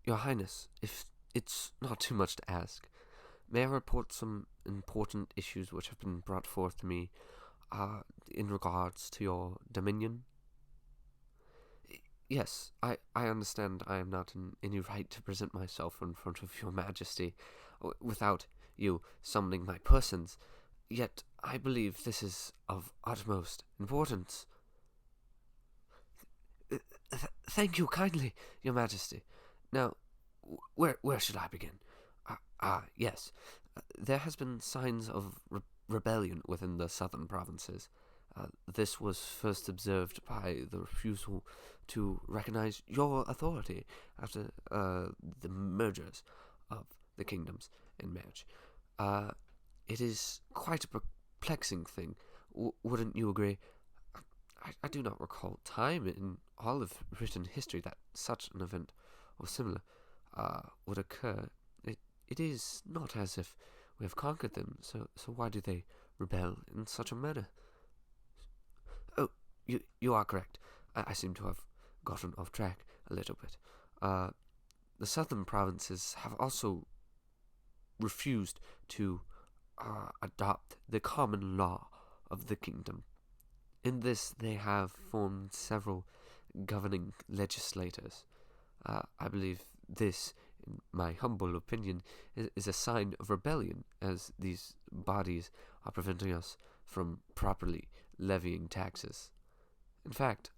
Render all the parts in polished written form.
Your Highness, if it's not too much to ask, may I report some important issues which have been brought forth to me in regards to your dominion? Yes, I understand I am not in any right to present myself in front of your majesty without you summoning my persons, yet I believe this is of utmost importance. Thank you kindly, your majesty. Now, where should I begin? Yes. There has been signs of rebellion within the southern provinces. This was first observed by the refusal to recognize your authority after the mergers of the kingdoms in March. Uh, it is quite a perplexing thing, wouldn't you agree? I do not recall time in all of written history that such an event or similar would occur. It is not as if we have conquered them, so why do they rebel in such a manner? Oh, you are correct. I seem to have gotten off track a little bit. The southern provinces have also refused to adopt the common law of the kingdom. In this, they have formed several governing legislators. I believe this, in my humble opinion, is a sign of rebellion, as these bodies are preventing us from properly levying taxes. In fact,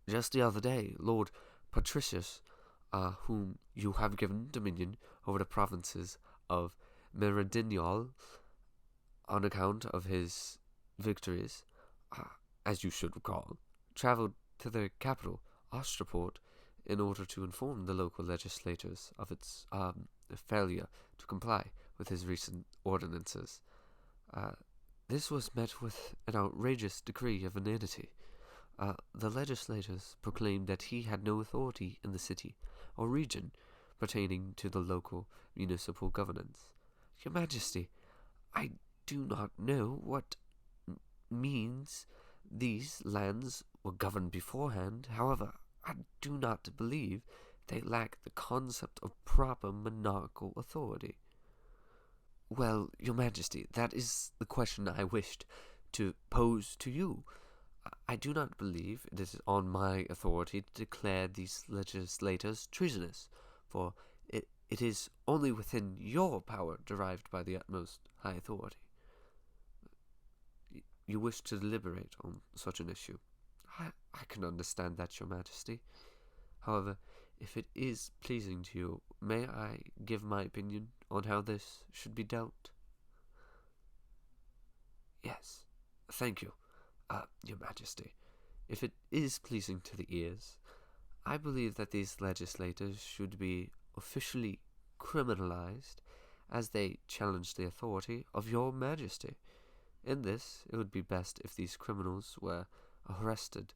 just the other day, Lord Patricius, whom you have given dominion over the provinces of Meridinial on account of his victories, uh, as you should recall, traveled to the capital, Ostraport, in order to inform the local legislators of its failure to comply with his recent ordinances. Uh, this was met with an outrageous degree of inanity. The legislators proclaimed that he had no authority in the city or region pertaining to the local municipal governance. Your Majesty, I do not know what means these lands were governed beforehand. However, I do not believe they lack the concept of proper monarchical authority. Well, Your Majesty, that is the question I wished to pose to you. I do not believe it is on my authority to declare these legislators treasonous, for it is only within your power derived by the utmost high authority. You wish to deliberate on such an issue. I can understand that, Your Majesty. However, if it is pleasing to you, may I give my opinion on how this should be dealt? Yes, thank you, Your Majesty. If it is pleasing to the ears, I believe that these legislators should be officially criminalized as they challenge the authority of Your Majesty. In this, it would be best if these criminals were arrested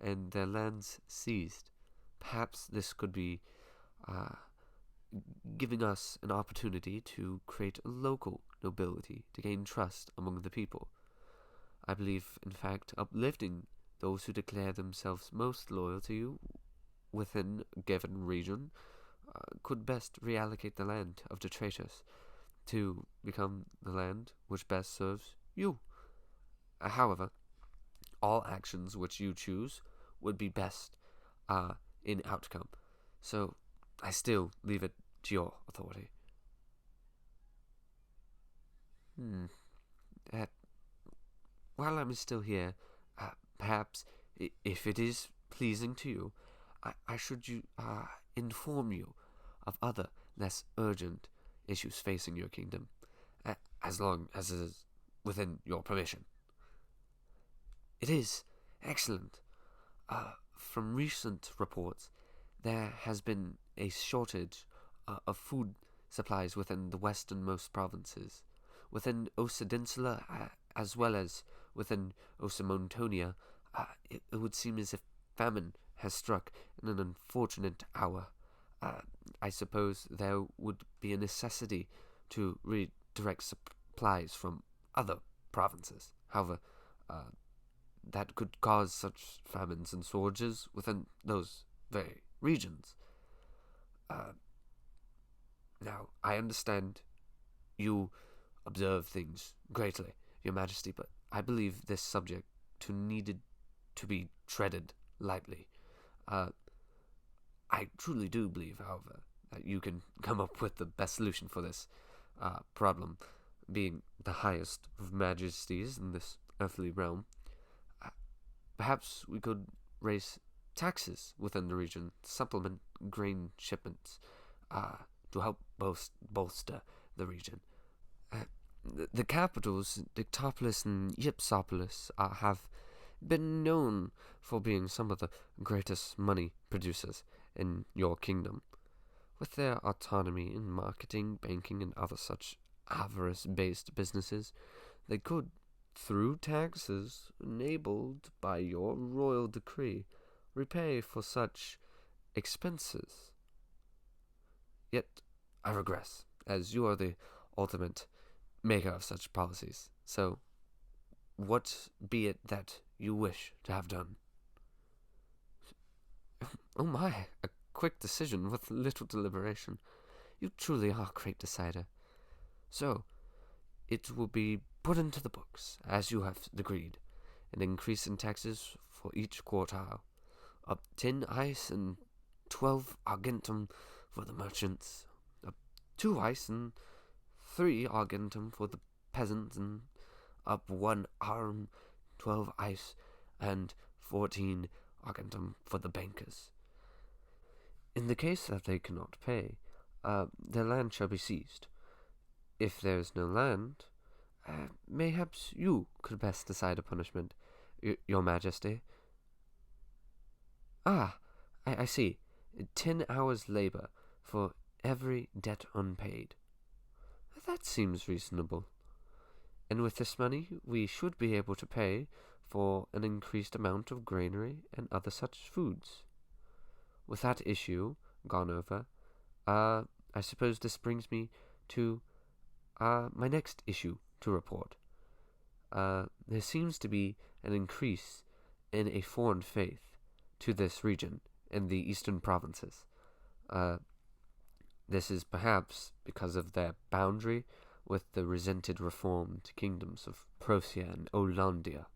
and their lands seized. Perhaps this could be uh, giving us an opportunity to create a local nobility to gain trust among the people. I believe, in fact, uplifting those who declare themselves most loyal to you within a given region could best reallocate the land of the traitors to become the land which best serves you. However, all actions which you choose would be best in outcome. So I still leave it to your authority. Hmm. Uh, while I'm still here, perhaps, if it is pleasing to you, I should inform you of other less urgent issues facing your kingdom, as long as it is within your permission. It is excellent. From recent reports, there has been a shortage of food supplies within the westernmost provinces. Within Occidentala, as well as within Osimontonia, it would seem as if famine has struck in an unfortunate hour. I suppose there would be a necessity to redirect supplies from other provinces. However, that could cause such famines and shortages within those very regions. Now, I understand you observe things greatly, Your Majesty, but I believe this subject to needed to be treaded lightly. Uh, I truly do believe, however, that you can come up with the best solution for this problem, being the highest of majesties in this earthly realm. Uh, Perhaps we could raise taxes within the region, supplement grain shipments, uh, to help bolster the region. Uh, the capitals, Dictopolis and Ypsopolis, have been known for being some of the greatest money producers in your kingdom. With their autonomy in marketing, banking, and other such avarice-based businesses, they could, through taxes enabled by your royal decree, repay for such expenses. Yet, I regress, as you are the ultimate maker of such policies. So, what be it that you wish to have done? Oh my, a quick decision with little deliberation. You truly are a great decider. So, it will be put into the books, as you have agreed, an increase in taxes for each quartile, up 10 ice and 12 argentum for the merchants, up 2 ice and 3 argentum for the peasants, and up 1 arm, 12 ice, and 14 argentum for the bankers. In the case that they cannot pay, their land shall be seized. If there is no land, mayhaps you could best decide a punishment, Your Majesty. Ah, I see. 10 hours' labor for every debt unpaid. That seems reasonable. And with this money, we should be able to pay for an increased amount of granary and other such foods. With that issue gone over, I suppose this brings me to my next issue to report. There seems to be an increase in a foreign faith to this region in the eastern provinces. This is perhaps because of their boundary with the resented reformed kingdoms of Prussia and Olandia.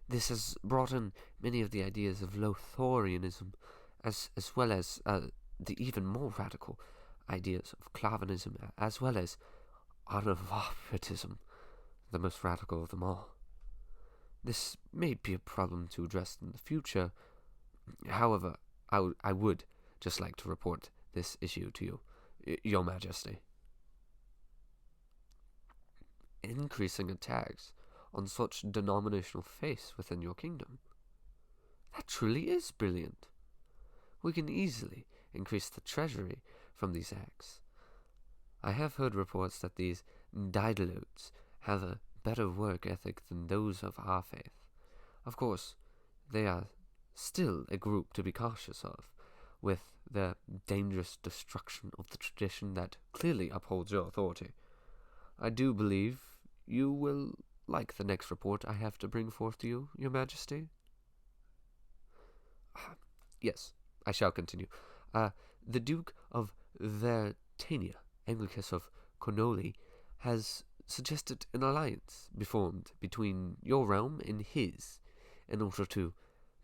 This has brought in many of the ideas of Lotharianism, as well as the even more radical ideas of Clavinism, as well as Anavapatism, the most radical of them all. This may be a problem to address in the future. However, I would just like to report this issue to you, Your Majesty. Increasing a tax on such denominational faiths within your kingdom. That truly is brilliant. We can easily increase the treasury from these acts. I have heard reports that these Daedalotes have a better work ethic than those of our faith. Of course, they are still a group to be cautious of, with their dangerous destruction of the tradition that clearly upholds your authority. I do believe you will like the next report I have to bring forth to you, Your Majesty. Yes, I shall continue. The Duke of Vertania, Anglicus of Cornoli, has suggested an alliance be formed between your realm and his, in order to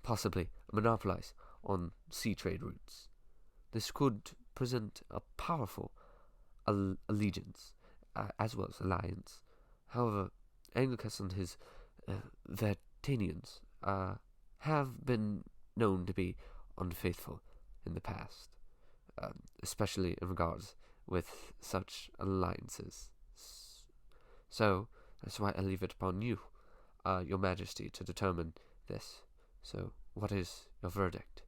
possibly monopolize on sea trade routes. This could present a powerful allegiance, as well as alliance. However, Anglicus and his Vertanians have been known to be unfaithful in the past, especially in regards with such alliances. So, that's why I leave it upon you, Your Majesty, to determine this. So, what is your verdict?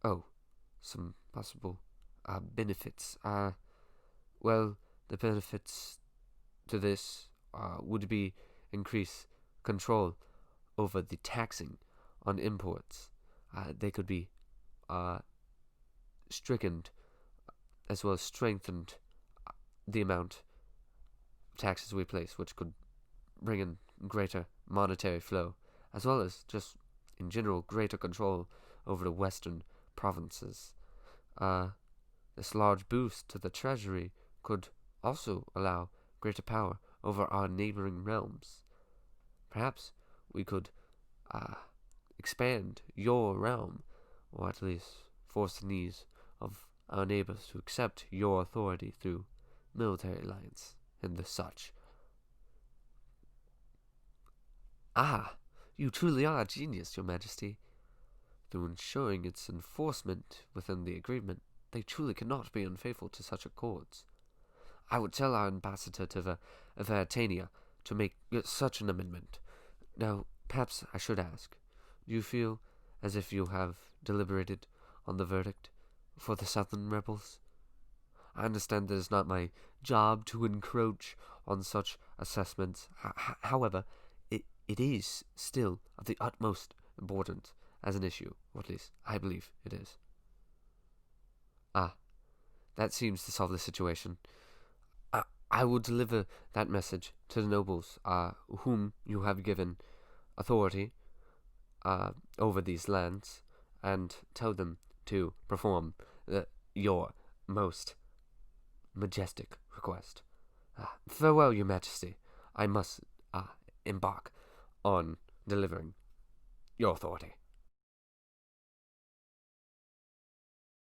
Oh, some possible benefits. Well, the benefits to this would be increase control over the taxing on imports. They could be stricken, as well as strengthened the amount of taxes we place, which could bring in greater monetary flow, as well as just in general greater control over the western provinces. This large boost to the treasury could also allow greater power over our neighboring realms. Perhaps we could expand your realm, or at least force the needs of our neighbors to accept your authority through military alliance and the such. Ah, you truly are a genius, Your Majesty. Through ensuring its enforcement within the agreement, they truly cannot be unfaithful to such accords. I would tell our ambassador to Veritania to make such an amendment. Now, perhaps I should ask, do you feel as if you have deliberated on the verdict for the Southern rebels? I understand that it is not my job to encroach on such assessments. However, it is still of the utmost importance as an issue, or at least I believe it is. Ah, that seems to solve the situation. I will deliver that message to the nobles, whom you have given authority over these lands, and tell them to perform your most majestic request. Farewell, Your Majesty. I must embark on delivering your authority.